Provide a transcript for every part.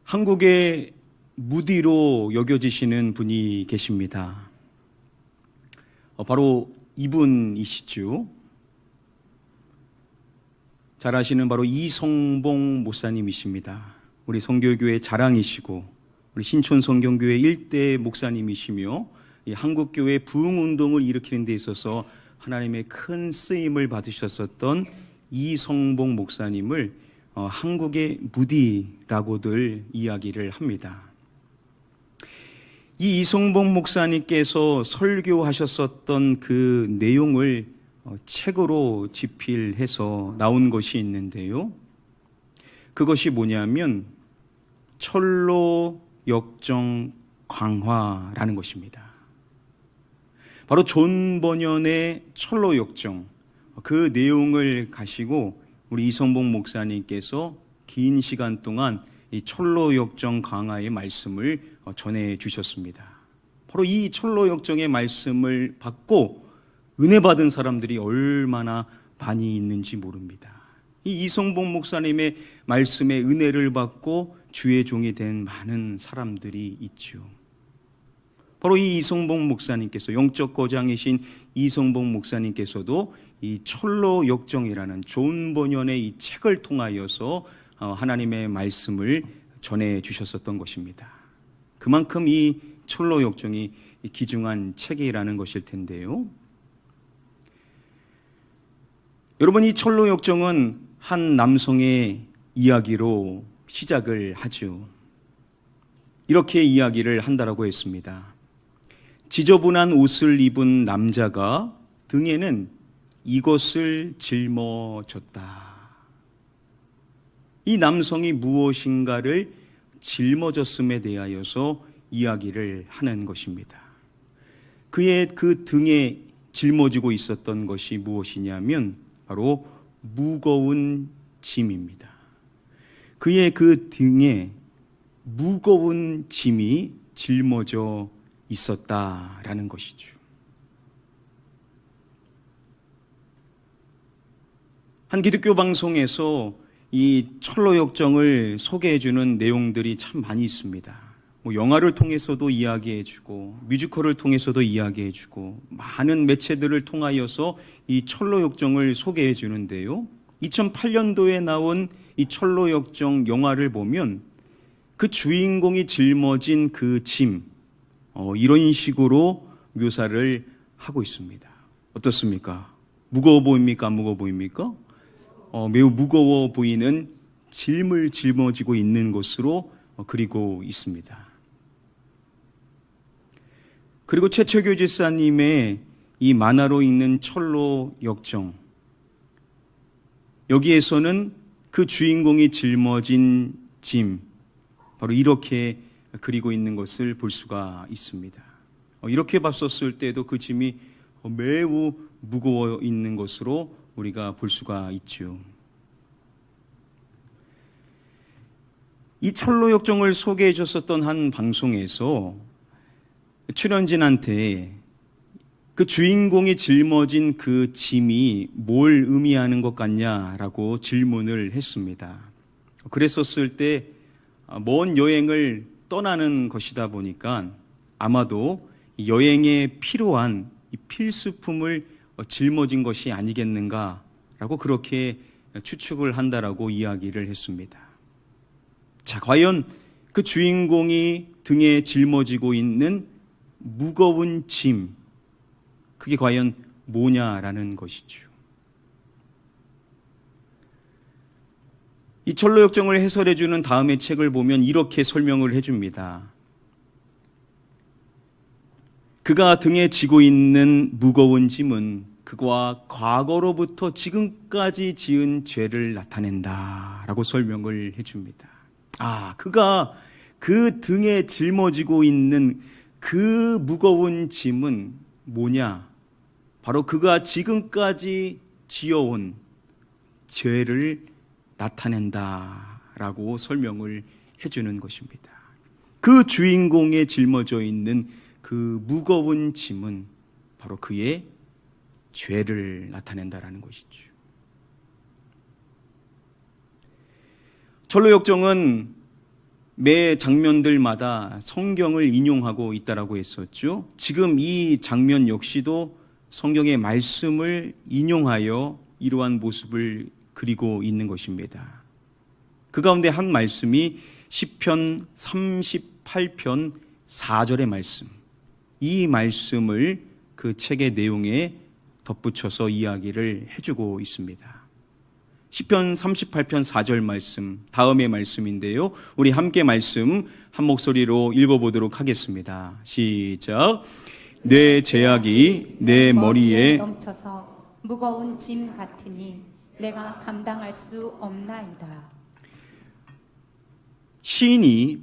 한국의 무디로 여겨지시는 분이 계십니다. 바로 이분이시죠. 잘 아시는 바로 이성봉 목사님이십니다. 우리 성결교회 자랑이시고 우리 신촌 성경교회 일대 목사님이시며 이 한국교회 부흥운동을 일으키는 데 있어서 하나님의 큰 쓰임을 받으셨었던 이성봉 목사님을 한국의 무디라고들 이야기를 합니다. 이 이성봉 목사님께서 설교하셨었던 그 내용을 책으로 집필해서 나온 것이 있는데요. 그것이 뭐냐면 철로 역정 강화라는 것입니다. 바로 존 버년의 철로 역정, 그 내용을 가지고 우리 이성봉 목사님께서 긴 시간 동안 이 철로 역정 강화의 말씀을 전해 주셨습니다. 바로 이 철로 역정의 말씀을 받고 은혜 받은 사람들이 얼마나 많이 있는지 모릅니다. 이 이성봉 목사님의 말씀에 은혜를 받고 주의 종이 된 많은 사람들이 있죠. 바로 이 이성봉 목사님께서, 영적 거장이신 이성봉 목사님께서도 이 철로 역정이라는 존 버년의 이 책을 통하여서 하나님의 말씀을 전해 주셨었던 것입니다. 그만큼 이 철로 역정이 귀중한 책이라는 것일 텐데요. 여러분, 이 철로 역정은 한 남성의 이야기로 시작을 하죠. 이렇게 이야기를 한다라고 했습니다. 지저분한 옷을 입은 남자가 등에는 이것을 짊어졌다. 이 남성이 무엇인가를 짊어졌음에 대하여서 이야기를 하는 것입니다. 그의 그 등에 짊어지고 있었던 것이 무엇이냐면 바로 무거운 짐입니다. 그의 그 등에 무거운 짐이 짊어져 있었다라는 것이죠. 한 기독교 방송에서 이 철로 역정을 소개해주는 내용들이 참 많이 있습니다. 영화를 통해서도 이야기해주고 뮤지컬을 통해서도 이야기해주고 많은 매체들을 통하여서 이 철로 역정을 소개해주는데요. 2008년도에 나온 이 철로 역정 영화를 보면 그 주인공이 짊어진 그 짐, 이런 식으로 묘사를 하고 있습니다. 어떻습니까? 무거워 보입니까? 안 무거워 보입니까? 매우 무거워 보이는 짐을 짊어지고 있는 것으로 그리고 있습니다. 그리고 최철교 집사님의 이 만화로 읽는 철로 역정, 여기에서는 그 주인공이 짊어진 짐, 바로 이렇게 그리고 있는 것을 볼 수가 있습니다. 이렇게 봤었을 때도 그 짐이 매우 무거워 있는 것으로 우리가 볼 수가 있죠. 이 철로 역정을 소개해 줬었던 한 방송에서 출연진한테 그 주인공이 짊어진 그 짐이 뭘 의미하는 것 같냐라고 질문을 했습니다. 그랬었을 때 먼 여행을 떠나는 것이다 보니까 아마도 여행에 필요한 이 필수품을 짊어진 것이 아니겠는가라고 그렇게 추측을 한다라고 이야기를 했습니다. 자, 과연 그 주인공이 등에 짊어지고 있는 무거운 짐, 그게 과연 뭐냐라는 것이죠. 이 철로 역정을 해설해주는 다음의 책을 보면 이렇게 설명을 해줍니다. 그가 등에 지고 있는 무거운 짐은 그가 과거로부터 지금까지 지은 죄를 나타낸다 라고 설명을 해줍니다. 그가 그 등에 짊어지고 있는 그 무거운 짐은 뭐냐? 바로 그가 지금까지 지어온 죄를 나타낸다라고 설명을 해주는 것입니다. 그 주인공에 짊어져 있는 그 무거운 짐은 바로 그의 죄를 나타낸다라는 것이죠. 철로 역정은 매 장면들마다 성경을 인용하고 있다라고 했었죠. 지금 이 장면 역시도 성경의 말씀을 인용하여 이러한 모습을 그리고 있는 것입니다. 그 가운데 한 말씀이 시편 38편 4절의 말씀, 이 말씀을 그 책의 내용에 덧붙여서 이야기를 해주고 있습니다. 시편 38편 4절 말씀, 다음의 말씀인데요. 우리 함께 말씀 한 목소리로 읽어보도록 하겠습니다. 시작. 내 죄악이 내 머리에 넘쳐서 무거운 짐 같으니 내가 감당할 수 없나이다. 시인이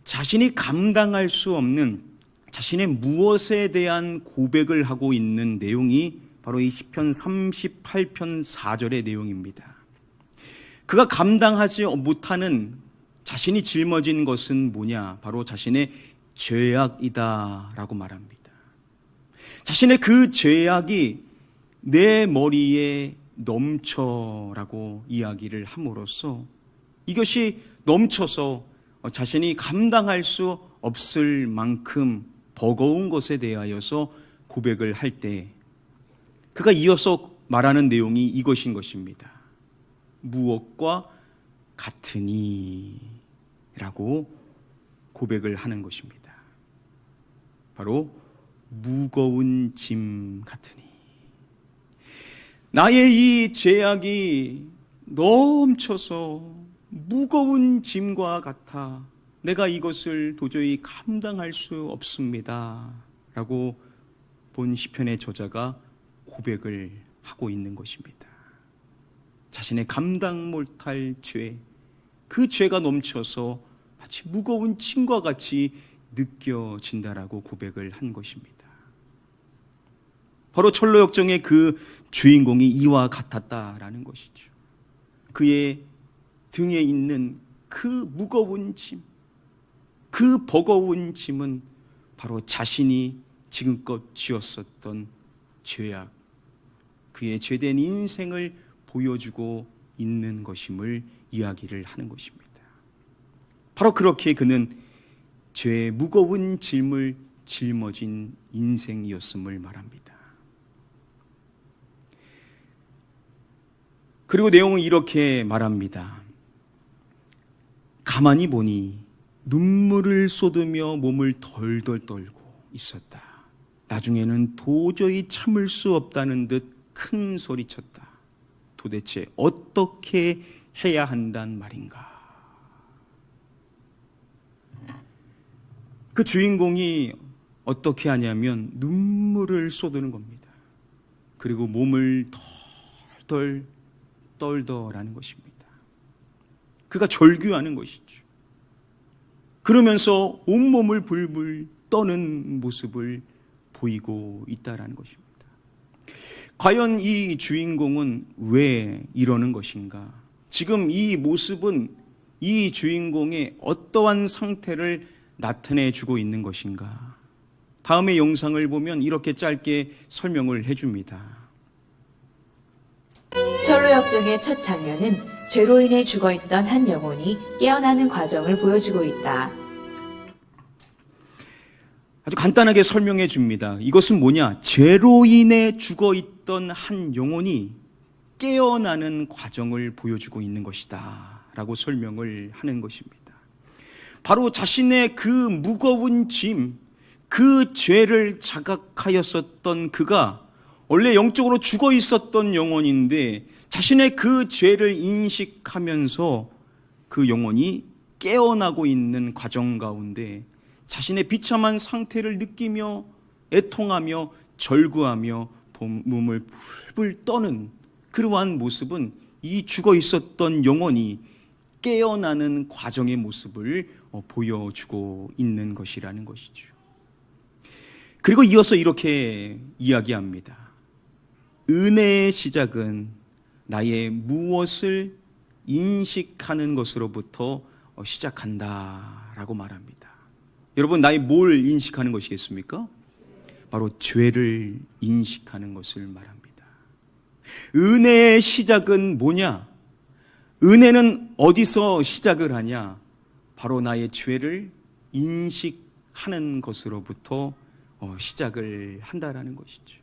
자신이 감당할 수 없는 자신의 무엇에 대한 고백을 하고 있는 내용이 바로 이 시편 38편 4절의 내용입니다. 그가 감당하지 못하는 자신이 짊어진 것은 뭐냐? 바로 자신의 죄악이다라고 말합니다. 자신의 그 죄악이 내 머리에 넘쳐라고 이야기를 함으로써 이것이 넘쳐서 자신이 감당할 수 없을 만큼 버거운 것에 대하여서 고백을 할 때 그가 이어서 말하는 내용이 이것인 것입니다. 무엇과 같으니 라고 고백을 하는 것입니다. 바로 무거운 짐 같으니, 나의 이 죄악이 넘쳐서 무거운 짐과 같아 내가 이것을 도저히 감당할 수 없습니다 라고 본 시편의 저자가 고백을 하고 있는 것입니다. 자신의 감당 못할 죄, 그 죄가 넘쳐서 마치 무거운 짐과 같이 느껴진다라고 고백을 한 것입니다. 바로 철로역정의 그 주인공이 이와 같았다라는 것이죠. 그의 등에 있는 그 무거운 짐, 그 버거운 짐은 바로 자신이 지금껏 지었었던 죄악, 그의 죄된 인생을 보여주고 있는 것임을 이야기를 하는 것입니다. 바로 그렇게 그는 죄의 무거운 짐을 짊어진 인생이었음을 말합니다. 그리고 내용은 이렇게 말합니다. 가만히 보니 눈물을 쏟으며 몸을 덜덜 떨고 있었다. 나중에는 도저히 참을 수 없다는 듯 큰 소리쳤다. 도대체 어떻게 해야 한단 말인가? 그 주인공이 어떻게 하냐면 눈물을 쏟는 겁니다. 그리고 몸을 덜덜 떨더라는 것입니다. 그가 절규하는 것이죠. 그러면서 온몸을 불불 떠는 모습을 보이고 있다라는 것입니다. 과연 이 주인공은 왜 이러는 것인가? 지금 이 모습은 이 주인공의 어떠한 상태를 나타내주고 있는 것인가? 다음의 영상을 보면 이렇게 짧게 설명을 해줍니다. 철로역정의 첫 장면은 죄로 인해 죽어있던 한 영혼이 깨어나는 과정을 보여주고 있다. 아주 간단하게 설명해 줍니다. 이것은 뭐냐? 죄로 인해 죽어있던 한 영혼이 깨어나는 과정을 보여주고 있는 것이다 라고 설명을 하는 것입니다. 바로 자신의 그 무거운 짐, 그 죄를 자각하였었던 그가 원래 영적으로 죽어 있었던 영혼인데 자신의 그 죄를 인식하면서 그 영혼이 깨어나고 있는 과정 가운데 자신의 비참한 상태를 느끼며 애통하며 절구하며 몸을 불불 떠는 그러한 모습은 이 죽어 있었던 영혼이 깨어나는 과정의 모습을 보여주고 있는 것이라는 것이죠. 그리고 이어서 이렇게 이야기합니다. 은혜의 시작은 나의 무엇을 인식하는 것으로부터 시작한다라고 말합니다. 여러분, 나의 뭘 인식하는 것이겠습니까? 바로 죄를 인식하는 것을 말합니다. 은혜의 시작은 뭐냐? 은혜는 어디서 시작을 하냐? 바로 나의 죄를 인식하는 것으로부터 시작을 한다라는 것이죠.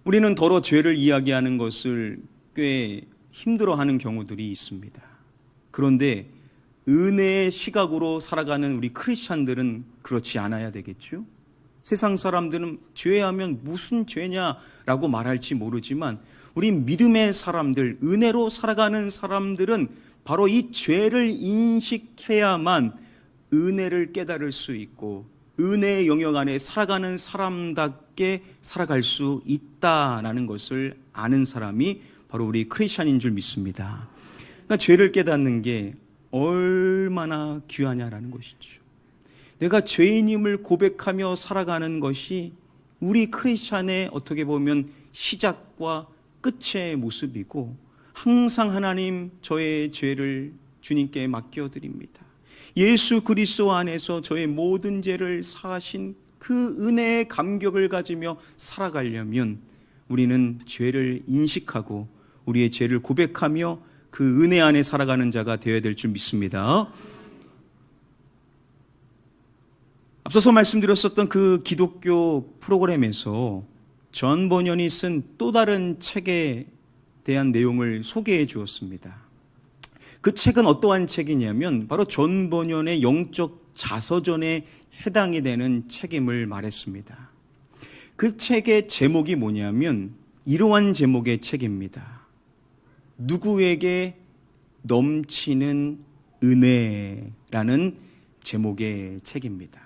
우리는 더러 죄를 이야기하는 것을 꽤 힘들어하는 경우들이 있습니다. 그런데 은혜의 시각으로 살아가는 우리 크리스찬들은 그렇지 않아야 되겠죠. 세상 사람들은 죄하면 무슨 죄냐라고 말할지 모르지만 우리 믿음의 사람들, 은혜로 살아가는 사람들은 바로 이 죄를 인식해야만 은혜를 깨달을 수 있고 은혜의 영역 안에 살아가는 사람답게 살아갈 수 있다라는 것을 아는 사람이 바로 우리 크리스찬인 줄 믿습니다. 그러니까 죄를 깨닫는 게 얼마나 귀하냐라는 것이죠. 내가 죄인임을 고백하며 살아가는 것이 우리 크리스찬의 어떻게 보면 시작과 끝의 모습이고 항상 하나님 저의 죄를 주님께 맡겨드립니다. 예수 그리스도 안에서 저의 모든 죄를 사하신 그 은혜의 감격을 가지며 살아가려면 우리는 죄를 인식하고 우리의 죄를 고백하며 그 은혜 안에 살아가는 자가 되어야 될 줄 믿습니다. 앞서서 말씀드렸었던 그 기독교 프로그램에서 존 버년이 쓴 또 다른 책에 대한 내용을 소개해 주었습니다. 그 책은 어떠한 책이냐면 바로 존 버년의 영적 자서전에 해당이 되는 책임을 말했습니다. 그 책의 제목이 뭐냐면 이러한 제목의 책입니다. 누구에게 넘치는 은혜라는 제목의 책입니다.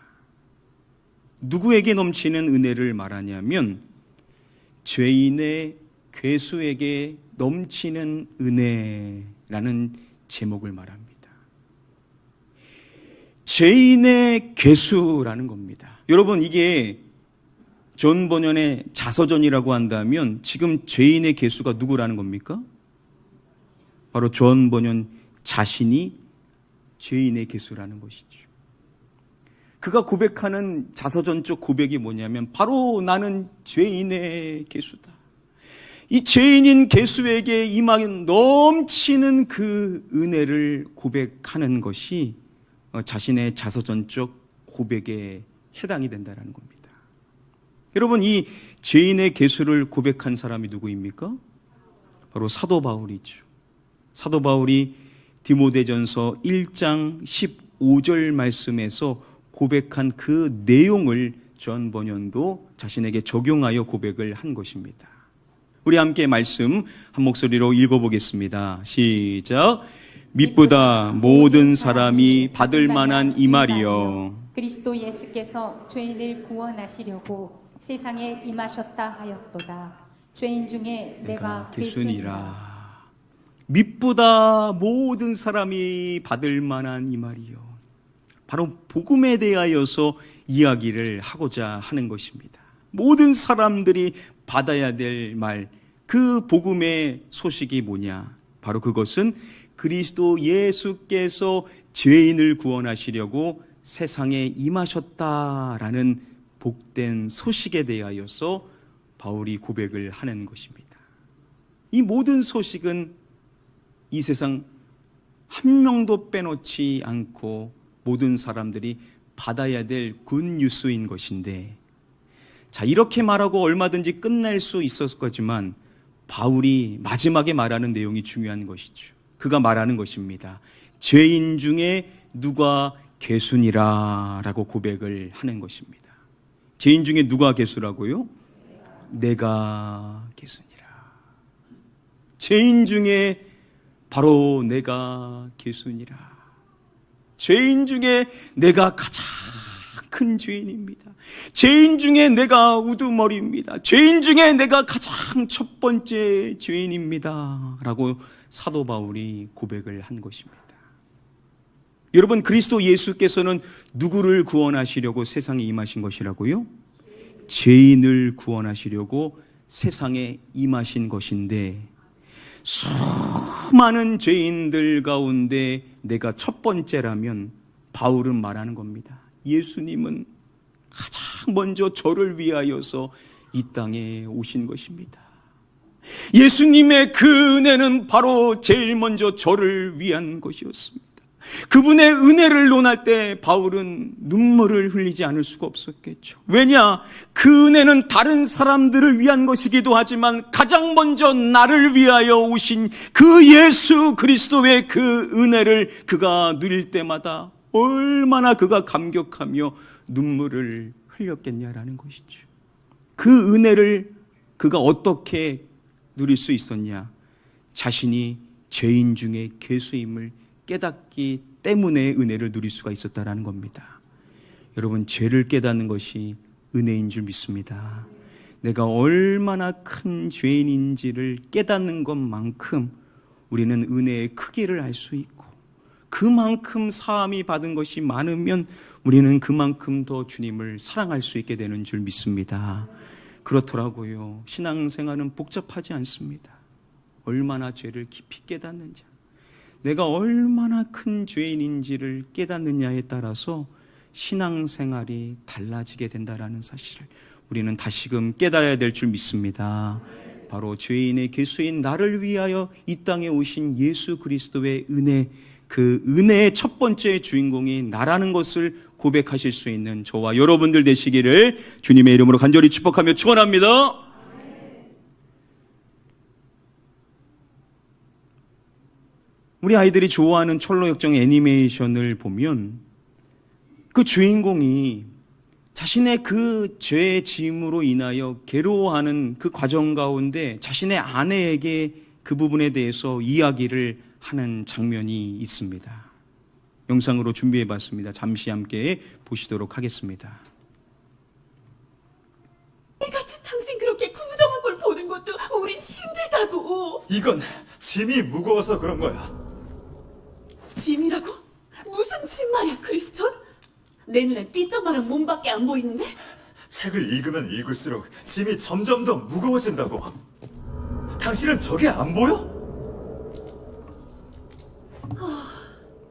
누구에게 넘치는 은혜를 말하냐면 죄인의 괴수에게 넘치는 은혜라는 제목을 말합니다. 죄인의 괴수라는 겁니다. 여러분, 이게 존 버년의 자서전이라고 한다면 지금 죄인의 괴수가 누구라는 겁니까? 바로 존 버년 자신이 죄인의 괴수라는 것이죠. 그가 고백하는 자서전적 고백이 뭐냐면 바로 나는 죄인의 괴수다. 이 죄인인 괴수에게 임하는 넘치는 그 은혜를 고백하는 것이 자신의 자서전적 고백에 해당이 된다는 겁니다. 여러분, 이 죄인의 괴수를 고백한 사람이 누구입니까? 바로 사도 바울이죠. 사도 바울이 디모데전서 1장 15절 말씀에서 고백한 그 내용을 존 버년도 자신에게 적용하여 고백을 한 것입니다. 우리 함께 말씀 한 목소리로 읽어보겠습니다. 시작. 믿보다 모든 사람이 받을 만한 이 말이요. 그리스도 예수께서 죄인을 구원하시려고 세상에 임하셨다 하였도다. 죄인 중에 내가 괴수니라. 믿보다 모든 사람이 받을 만한 이 말이요. 바로 복음에 대하여서 이야기를 하고자 하는 것입니다. 모든 사람들이 받아야 될 말, 그 복음의 소식이 뭐냐? 바로 그것은 그리스도 예수께서 죄인을 구원하시려고 세상에 임하셨다라는 복된 소식에 대하여서 바울이 고백을 하는 것입니다. 이 모든 소식은 이 세상 한 명도 빼놓지 않고 모든 사람들이 받아야 될 굿뉴스인 것인데, 자, 이렇게 말하고 얼마든지 끝날 수 있었을 거지만 바울이 마지막에 말하는 내용이 중요한 것이죠. 그가 말하는 것입니다. 죄인 중에 누가 괴수니라 라고 고백을 하는 것입니다. 죄인 중에 누가 괴수라고요? 내가 괴수니라. 죄인 중에 바로 내가 괴수니라. 죄인 중에 내가 가장 큰 죄인입니다. 죄인 중에 내가 우두머리입니다. 죄인 중에 내가 가장 첫 번째 죄인입니다 라고 사도 바울이 고백을 한 것입니다. 여러분, 그리스도 예수께서는 누구를 구원하시려고 세상에 임하신 것이라고요? 죄인을 구원하시려고 세상에 임하신 것인데, 수많은 죄인들 가운데 내가 첫 번째라면 바울은 말하는 겁니다. 예수님은 가장 먼저 저를 위하여서 이 땅에 오신 것입니다. 예수님의 그 은혜는 바로 제일 먼저 저를 위한 것이었습니다. 그분의 은혜를 논할 때 바울은 눈물을 흘리지 않을 수가 없었겠죠. 왜냐? 그 은혜는 다른 사람들을 위한 것이기도 하지만 가장 먼저 나를 위하여 오신 그 예수 그리스도의 그 은혜를 그가 누릴 때마다 얼마나 그가 감격하며 눈물을 흘렸겠냐라는 것이죠. 그 은혜를 그가 어떻게 누릴 수 있었냐? 자신이 죄인 중에 괴수임을 깨닫기 때문에 은혜를 누릴 수가 있었다라는 겁니다. 여러분, 죄를 깨닫는 것이 은혜인 줄 믿습니다. 내가 얼마나 큰 죄인인지를 깨닫는 것만큼 우리는 은혜의 크기를 알 수 있고, 그만큼 사함이 받은 것이 많으면 우리는 그만큼 더 주님을 사랑할 수 있게 되는 줄 믿습니다. 그렇더라고요. 신앙생활은 복잡하지 않습니다. 얼마나 죄를 깊이 깨닫는지, 내가 얼마나 큰 죄인인지를 깨닫느냐에 따라서 신앙생활이 달라지게 된다는 사실을 우리는 다시금 깨달아야 될 줄 믿습니다. 바로 죄인의 괴수인 나를 위하여 이 땅에 오신 예수 그리스도의 은혜, 그 은혜의 첫 번째 주인공이 나라는 것을 고백하실 수 있는 저와 여러분들 되시기를 주님의 이름으로 간절히 축복하며 축원합니다. 우리 아이들이 좋아하는 철로역정 애니메이션을 보면 그 주인공이 자신의 그 죄의 짐으로 인하여 괴로워하는 그 과정 가운데 자신의 아내에게 그 부분에 대해서 이야기를 하는 장면이 있습니다. 영상으로 준비해 봤습니다. 잠시 함께 보시도록 하겠습니다. 같이 당신 그렇게 구부정한 걸 보는 것도 우린 힘들다고. 이건 짐이 무거워서 그런 거야. 짐이라고? 무슨 짐 말이야, 크리스천? 내 눈엔 삐쩍마른 몸밖에 안 보이는데? 책을 읽으면 읽을수록 짐이 점점 더 무거워진다고. 당신은 저게 안 보여?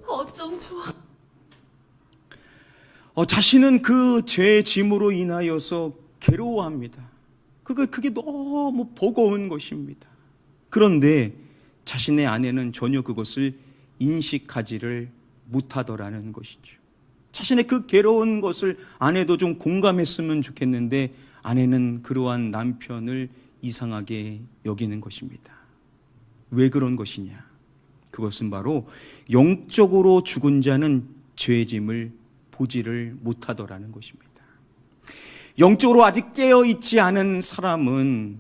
어쩜 좋아. 자신은 그 죄의 짐으로 인하여서 괴로워합니다. 그게 너무 버거운 것입니다. 그런데 자신의 아내는 전혀 그것을 인식하지를 못하더라는 것이죠. 자신의 그 괴로운 것을 아내도 좀 공감했으면 좋겠는데 아내는 그러한 남편을 이상하게 여기는 것입니다. 왜 그런 것이냐? 그것은 바로 영적으로 죽은 자는 죄의 짐을 보지를 못하더라는 것입니다. 영적으로 아직 깨어있지 않은 사람은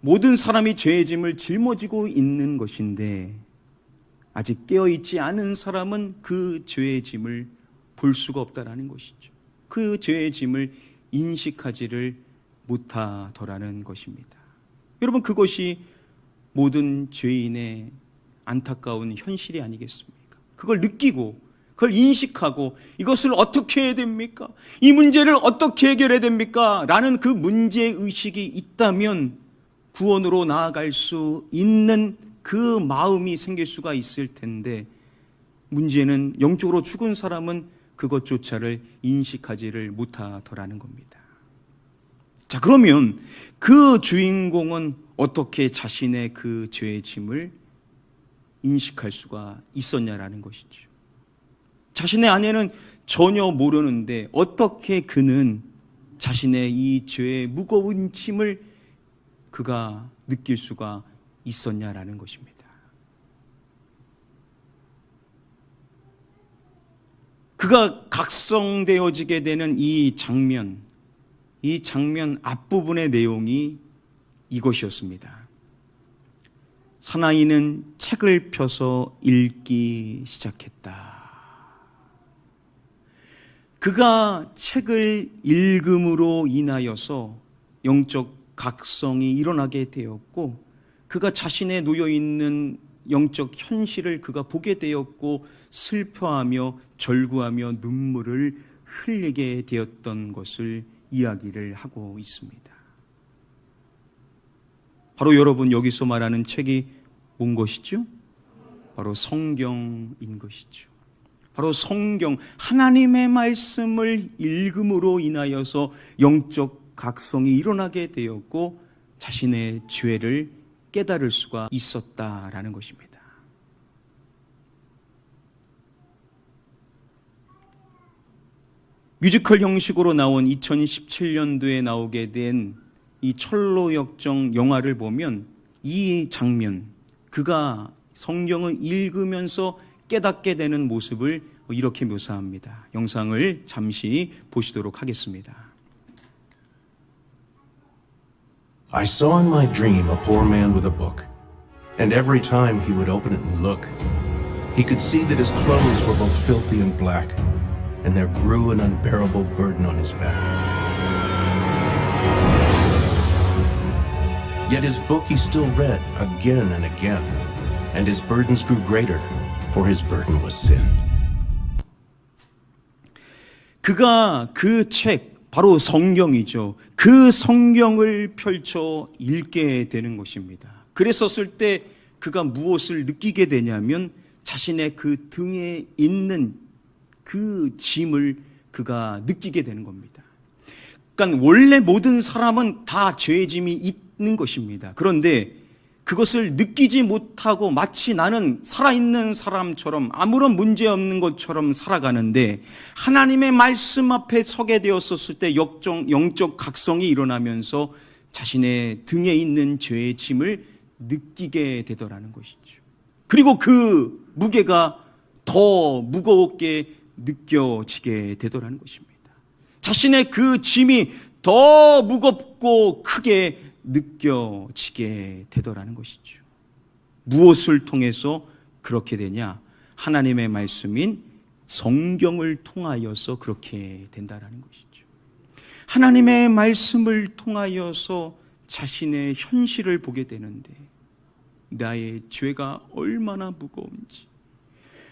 모든 사람이 죄의 짐을 짊어지고 있는 것인데 아직 깨어있지 않은 사람은 그 죄의 짐을 볼 수가 없다라는 것이죠. 그 죄의 짐을 인식하지를 못하더라는 것입니다. 여러분, 그것이 모든 죄인의 안타까운 현실이 아니겠습니까? 그걸 느끼고 그걸 인식하고 이것을 어떻게 해야 됩니까? 이 문제를 어떻게 해결해야 됩니까? 라는 그 문제의식이 있다면 구원으로 나아갈 수 있는 그 마음이 생길 수가 있을 텐데 문제는 영적으로 죽은 사람은 그것조차를 인식하지를 못하더라는 겁니다. 자, 그러면 그 주인공은 어떻게 자신의 그 죄의 짐을 인식할 수가 있었냐라는 것이죠. 자신의 아내는 전혀 모르는데 어떻게 그는 자신의 이 죄의 무거운 짐을 그가 느낄 수가 있었냐라는 것입니다. 그가 각성되어지게 되는 이 장면 앞부분의 내용이 이것이었습니다. 사나이는 책을 펴서 읽기 시작했다. 그가 책을 읽음으로 인하여서 영적 각성이 일어나게 되었고 그가 자신의 놓여있는 영적 현실을 그가 보게 되었고 슬퍼하며 절구하며 눈물을 흘리게 되었던 것을 이야기를 하고 있습니다. 바로 여러분 여기서 말하는 책이 뭔 것이죠? 바로 성경인 것이죠. 바로 성경, 하나님의 말씀을 읽음으로 인하여서 영적 각성이 일어나게 되었고 자신의 죄를 깨달을 수가 있었다라는 것입니다. 뮤지컬 형식으로 나온 2017년도에 나오게 된 이 철로역정 영화를 보면 이 장면, 그가 성경을 읽으면서 깨닫게 되는 모습을 이렇게 묘사합니다. 영상을 잠시 보시도록 하겠습니다. I saw in my dream a poor man with a book, and every time he would open it and look, he could see that his clothes were both filthy and black, and there grew an unbearable burden on his back. Yet his book he still read again and again, and his burdens grew greater, for his burden was sin. 그가 그 책, 바로 성경이죠. 그 성경을 펼쳐 읽게 되는 것입니다. 그랬었을 때 그가 무엇을 느끼게 되냐면 자신의 그 등에 있는 그 짐을 그가 느끼게 되는 겁니다. 그러니까 원래 모든 사람은 다 죄의 짐이 있는 것입니다. 그런데 그것을 느끼지 못하고 마치 나는 살아있는 사람처럼 아무런 문제 없는 것처럼 살아가는데 하나님의 말씀 앞에 서게 되었었을 때 영적 각성이 일어나면서 자신의 등에 있는 죄의 짐을 느끼게 되더라는 것이죠. 그리고 그 무게가 더 무겁게 느껴지게 되더라는 것입니다. 자신의 그 짐이 더 무겁고 크게 느껴지게 되더라는 것이죠. 무엇을 통해서 그렇게 되냐? 하나님의 말씀인 성경을 통하여서 그렇게 된다라는 것이죠. 하나님의 말씀을 통하여서 자신의 현실을 보게 되는데 나의 죄가 얼마나 무거운지,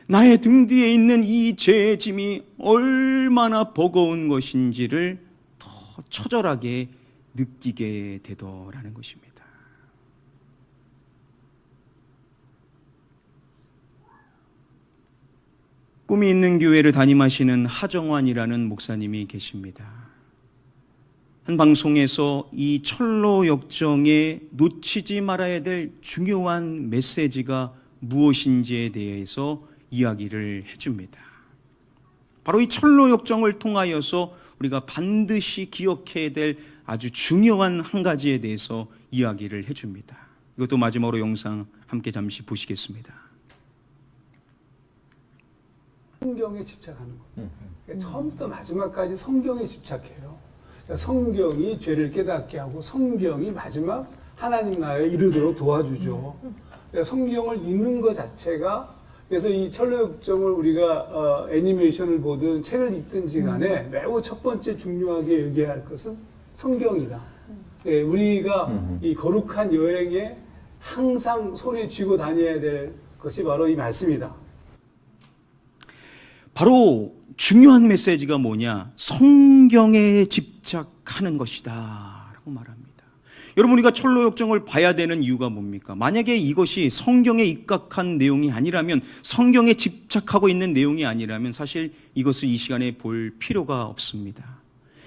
나의 등 뒤에 있는 이 죄의 짐이 얼마나 버거운 것인지를 더 처절하게 느끼게 되더라는 것입니다. 꿈이 있는 교회를 담임하시는 하정환이라는 목사님이 계십니다. 한 방송에서 이 철로 역정에 놓치지 말아야 될 중요한 메시지가 무엇인지에 대해서 이야기를 해줍니다. 바로 이 철로 역정을 통하여서 우리가 반드시 기억해야 될 아주 중요한 한 가지에 대해서 이야기를 해줍니다. 이것도 마지막으로 영상 함께 잠시 보시겠습니다. 성경에 집착하는 거예요. 그러니까 처음부터 마지막까지 성경에 집착해요. 그러니까 성경이 죄를 깨닫게 하고 성경이 마지막 하나님 나라에 이르도록 도와주죠. 그러니까 성경을 읽는 것 자체가, 그래서 이 철로역정을 우리가 애니메이션을 보든 책을 읽든지 간에 매우 첫 번째 중요하게 얘기해야 할 것은 성경이다. 예, 우리가 이 거룩한 여행에 항상 손에 쥐고 다녀야 될 것이 바로 이 말씀이다. 바로 중요한 메시지가 뭐냐? 성경에 집착하는 것이다 라고 말합니다. 여러분, 우리가 철로역정을 봐야 되는 이유가 뭡니까? 만약에 이것이 성경에 입각한 내용이 아니라면, 성경에 집착하고 있는 내용이 아니라면 사실 이것을 이 시간에 볼 필요가 없습니다.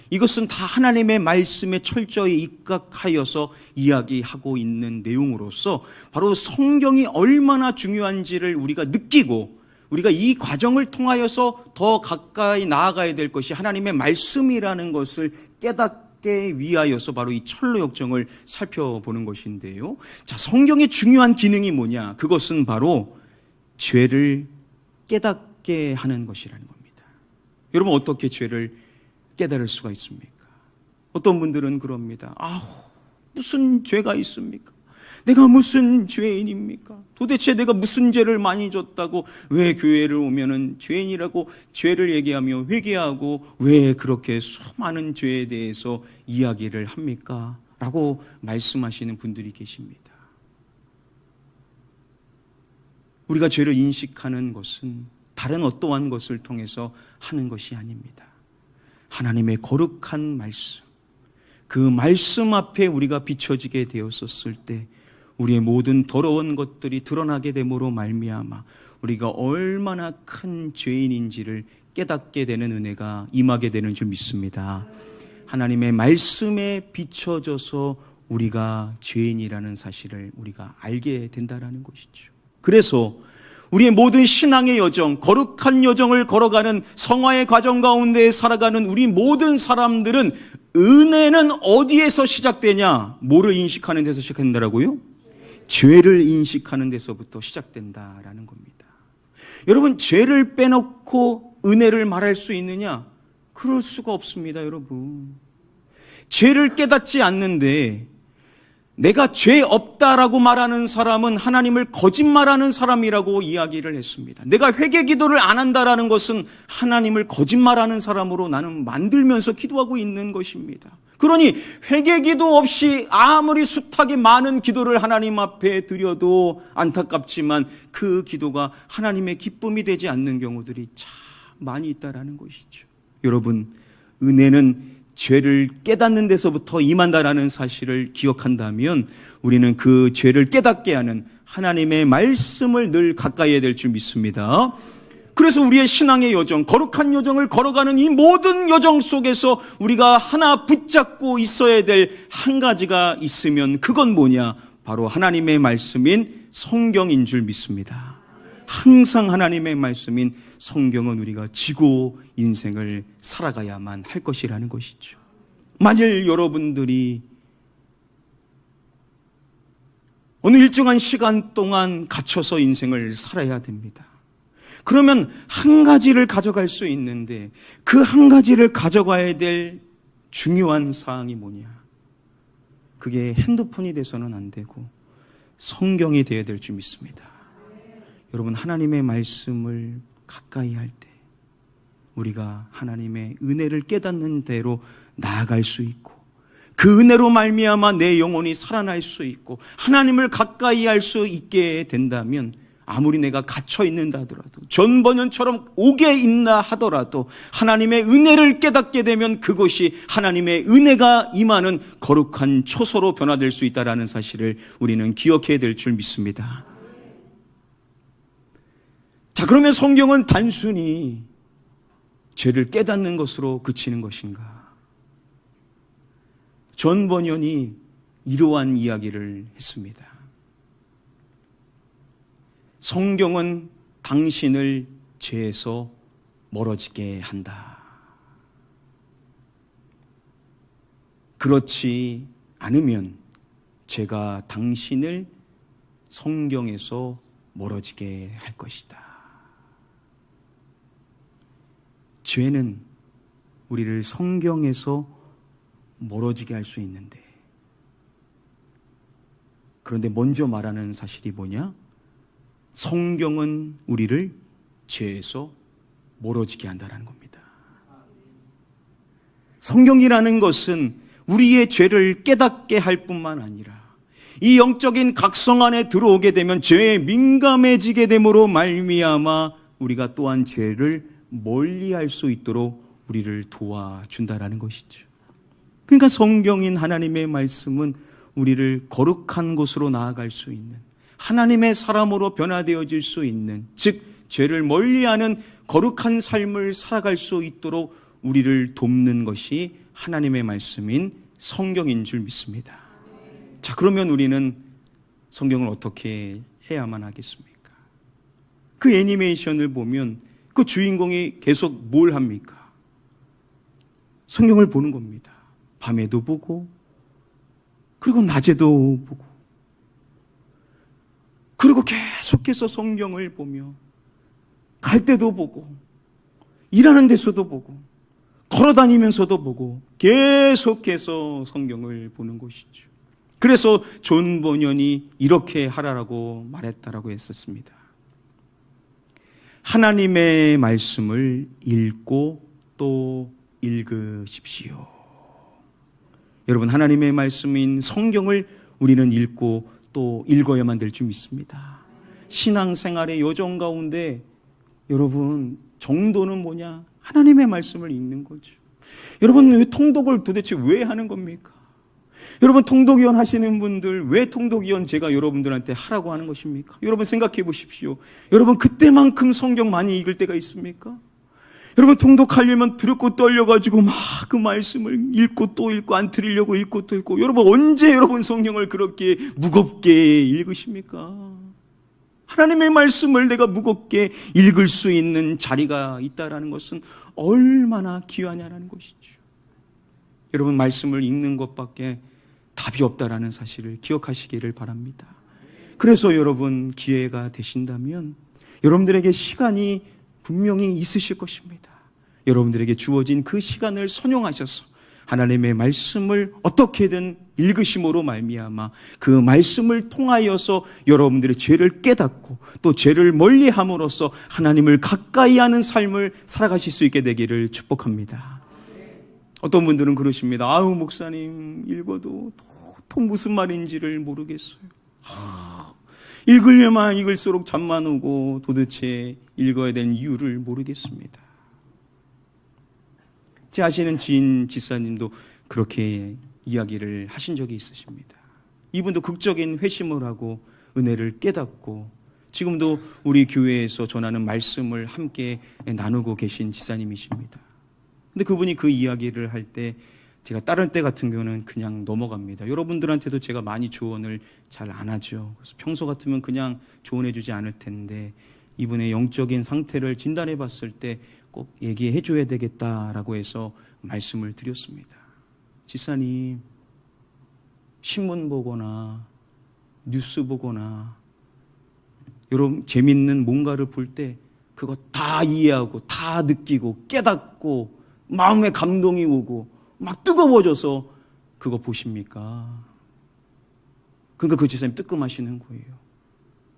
이것은 다 하나님의 말씀에 철저히 입각하여서 이야기하고 있는 내용으로서 바로 성경이 얼마나 중요한지를 우리가 느끼고, 우리가 이 과정을 통하여서 더 가까이 나아가야 될 것이 하나님의 말씀이라는 것을 깨닫게 위하여서 바로 이 철로역정을 살펴보는 것인데요. 자, 성경의 중요한 기능이 뭐냐? 그것은 바로 죄를 깨닫게 하는 것이라는 겁니다. 여러분, 어떻게 죄를 깨달을 수가 있습니까? 어떤 분들은 그럽니다. 무슨 죄가 있습니까? 내가 무슨 죄인입니까? 도대체 내가 무슨 죄를 많이 졌다고 왜 교회를 오면은 죄인이라고 죄를 얘기하며 회개하고 왜 그렇게 수많은 죄에 대해서 이야기를 합니까? 라고 말씀하시는 분들이 계십니다. 우리가 죄를 인식하는 것은 다른 어떠한 것을 통해서 하는 것이 아닙니다. 하나님의 거룩한 말씀, 그 말씀 앞에 우리가 비춰지게 되었었을 때 우리의 모든 더러운 것들이 드러나게 됨으로 말미암아 우리가 얼마나 큰 죄인인지를 깨닫게 되는 은혜가 임하게 되는 줄 믿습니다. 하나님의 말씀에 비춰져서 우리가 죄인이라는 사실을 우리가 알게 된다라는 것이죠. 그래서 우리의 모든 신앙의 여정, 거룩한 여정을 걸어가는 성화의 과정 가운데 살아가는 우리 모든 사람들은 은혜는 어디에서 시작되냐? 뭐를 인식하는 데서 시작된다라고요? 죄를 인식하는 데서부터 시작된다라는 겁니다. 여러분, 죄를 빼놓고 은혜를 말할 수 있느냐? 그럴 수가 없습니다, 여러분. 죄를 깨닫지 않는데 내가 죄 없다라고 말하는 사람은 하나님을 거짓말하는 사람이라고 이야기를 했습니다. 내가 회개 기도를 안 한다라는 것은 하나님을 거짓말하는 사람으로 나는 만들면서 기도하고 있는 것입니다. 그러니 회개 기도 없이 아무리 숱하게 많은 기도를 하나님 앞에 드려도 안타깝지만 그 기도가 하나님의 기쁨이 되지 않는 경우들이 참 많이 있다라는 것이죠. 여러분, 은혜는 죄를 깨닫는 데서부터 임한다라는 사실을 기억한다면 우리는 그 죄를 깨닫게 하는 하나님의 말씀을 늘 가까이 해야 될 줄 믿습니다. 그래서 우리의 신앙의 여정, 거룩한 여정을 걸어가는 이 모든 여정 속에서 우리가 하나 붙잡고 있어야 될 한 가지가 있으면 그건 뭐냐? 바로 하나님의 말씀인 성경인 줄 믿습니다. 항상 하나님의 말씀인 성경은 우리가 지고 인생을 살아가야만 할 것이라는 것이죠. 만일 여러분들이 어느 일정한 시간 동안 갇혀서 인생을 살아야 됩니다. 그러면 한 가지를 가져갈 수 있는데 그 한 가지를 가져가야 될 중요한 사항이 뭐냐? 그게 핸드폰이 돼서는 안 되고 성경이 되어야 될 줄 믿습니다. 여러분, 하나님의 말씀을 가까이 할 때 우리가 하나님의 은혜를 깨닫는 대로 나아갈 수 있고 그 은혜로 말미암아 내 영혼이 살아날 수 있고 하나님을 가까이 할 수 있게 된다면 아무리 내가 갇혀 있는다 하더라도 전번연처럼 옥에 있나 하더라도 하나님의 은혜를 깨닫게 되면 그것이 하나님의 은혜가 임하는 거룩한 초소로 변화될 수 있다는 사실을 우리는 기억해야 될 줄 믿습니다. 자, 그러면 성경은 단순히 죄를 깨닫는 것으로 그치는 것인가? 존 버년이 이러한 이야기를 했습니다. 성경은 당신을 죄에서 멀어지게 한다. 그렇지 않으면 제가 당신을 성경에서 멀어지게 할 것이다. 죄는 우리를 성경에서 멀어지게 할 수 있는데, 그런데 먼저 말하는 사실이 뭐냐? 성경은 우리를 죄에서 멀어지게 한다는 겁니다. 성경이라는 것은 우리의 죄를 깨닫게 할 뿐만 아니라 이 영적인 각성 안에 들어오게 되면 죄에 민감해지게 됨으로 말미암아 우리가 또한 죄를 멀리할 수 있도록 우리를 도와준다라는 것이죠. 그러니까 성경인 하나님의 말씀은 우리를 거룩한 곳으로 나아갈 수 있는, 하나님의 사람으로 변화되어질 수 있는, 즉 죄를 멀리하는 거룩한 삶을 살아갈 수 있도록 우리를 돕는 것이 하나님의 말씀인 성경인 줄 믿습니다. 자, 그러면 우리는 성경을 어떻게 해야만 하겠습니까? 그 애니메이션을 보면 그 주인공이 계속 뭘 합니까? 성경을 보는 겁니다. 밤에도 보고, 그리고 낮에도 보고, 그리고 계속해서 성경을 보며 갈 때도 보고, 일하는 데서도 보고, 걸어다니면서도 보고, 계속해서 성경을 보는 것이죠. 그래서 존 버년이 이렇게 하라고 말했다라고 했었습니다. 하나님의 말씀을 읽고 또 읽으십시오. 여러분, 하나님의 말씀인 성경을 우리는 읽고 또 읽어야만 될 줄 믿습니다. 신앙생활의 여정 가운데 여러분, 정도는 뭐냐? 하나님의 말씀을 읽는 거죠. 여러분, 통독을 도대체 왜 하는 겁니까? 여러분, 통독위원 하시는 분들, 왜 통독위원 제가 여러분들한테 하라고 하는 것입니까? 여러분 생각해 보십시오. 여러분, 그때만큼 성경 많이 읽을 때가 있습니까? 여러분, 통독하려면 두렵고 떨려가지고 막 그 말씀을 읽고 또 읽고, 안 틀리려고 읽고 또 읽고. 여러분, 언제 여러분 성경을 그렇게 무겁게 읽으십니까? 하나님의 말씀을 내가 무겁게 읽을 수 있는 자리가 있다라는 것은 얼마나 귀하냐라는 것이죠. 여러분, 말씀을 읽는 것밖에 답이 없다라는 사실을 기억하시기를 바랍니다. 그래서 여러분, 기회가 되신다면 여러분들에게 시간이 분명히 있으실 것입니다. 여러분들에게 주어진 그 시간을 선용하셔서 하나님의 말씀을 어떻게든 읽으심으로 말미암아 그 말씀을 통하여서 여러분들의 죄를 깨닫고 또 죄를 멀리함으로써 하나님을 가까이 하는 삶을 살아가실 수 있게 되기를 축복합니다. 어떤 분들은 그러십니다. 아우, 목사님, 읽어도 도통 무슨 말인지를 모르겠어요. 읽으려면 읽을수록 잠만 오고 도대체 읽어야 되는 이유를 모르겠습니다. 제 아시는 지인 지사님도 그렇게 이야기를 하신 적이 있으십니다. 이분도 극적인 회심을 하고 은혜를 깨닫고 지금도 우리 교회에서 전하는 말씀을 함께 나누고 계신 지사님이십니다. 근데 그분이 그 이야기를 할 때 제가 다른 때 같은 경우는 그냥 넘어갑니다. 여러분들한테도 제가 많이 조언을 잘 안 하죠. 그래서 평소 같으면 그냥 조언해 주지 않을 텐데 이분의 영적인 상태를 진단해 봤을 때 꼭 얘기해 줘야 되겠다라고 해서 말씀을 드렸습니다. 지사님, 신문 보거나 뉴스 보거나 여러분 재밌는 뭔가를 볼 때 그거 다 이해하고 다 느끼고 깨닫고 마음에 감동이 오고 막 뜨거워져서 그거 보십니까? 그러니까 그 지사님 뜨끔하시는 거예요.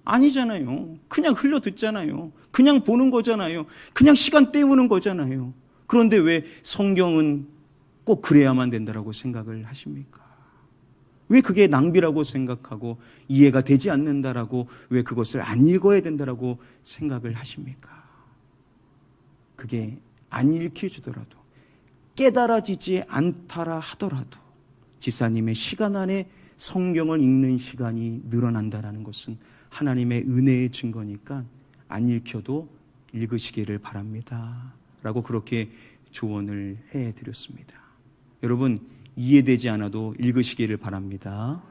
아니잖아요. 그냥 흘러 듣잖아요. 그냥 보는 거잖아요. 그냥 시간 때우는 거잖아요. 그런데 왜 성경은 꼭 그래야만 된다라고 생각을 하십니까? 왜 그게 낭비라고 생각하고 이해가 되지 않는다라고 왜 그것을 안 읽어야 된다라고 생각을 하십니까? 그게 안 읽혀주더라도 깨달아지지 않다라 하더라도 지사님의 시간 안에 성경을 읽는 시간이 늘어난다는 것은 하나님의 은혜의 증거니까 안 읽혀도 읽으시기를 바랍니다 라고 그렇게 조언을 해드렸습니다. 여러분, 이해되지 않아도 읽으시기를 바랍니다.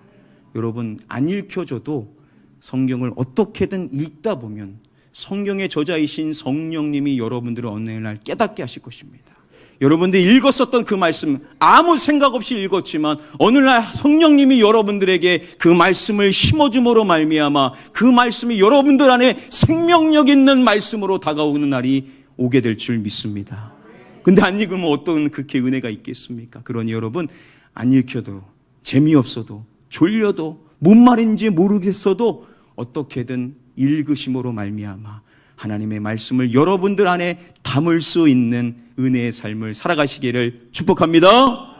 여러분, 안 읽혀줘도 성경을 어떻게든 읽다 보면 성경의 저자이신 성령님이 여러분들을 어느 날 깨닫게 하실 것입니다. 여러분들이 읽었었던 그 말씀 아무 생각 없이 읽었지만 어느 날 성령님이 여러분들에게 그 말씀을 심어줌으로 말미암아 그 말씀이 여러분들 안에 생명력 있는 말씀으로 다가오는 날이 오게 될 줄 믿습니다. 근데 안 읽으면 어떤 그렇게 은혜가 있겠습니까? 그러니 여러분, 안 읽혀도 재미없어도 졸려도 뭔 말인지 모르겠어도 어떻게든 읽으심으로 말미암아 하나님의 말씀을 여러분들 안에 담을 수 있는 은혜의 삶을 살아가시기를 축복합니다.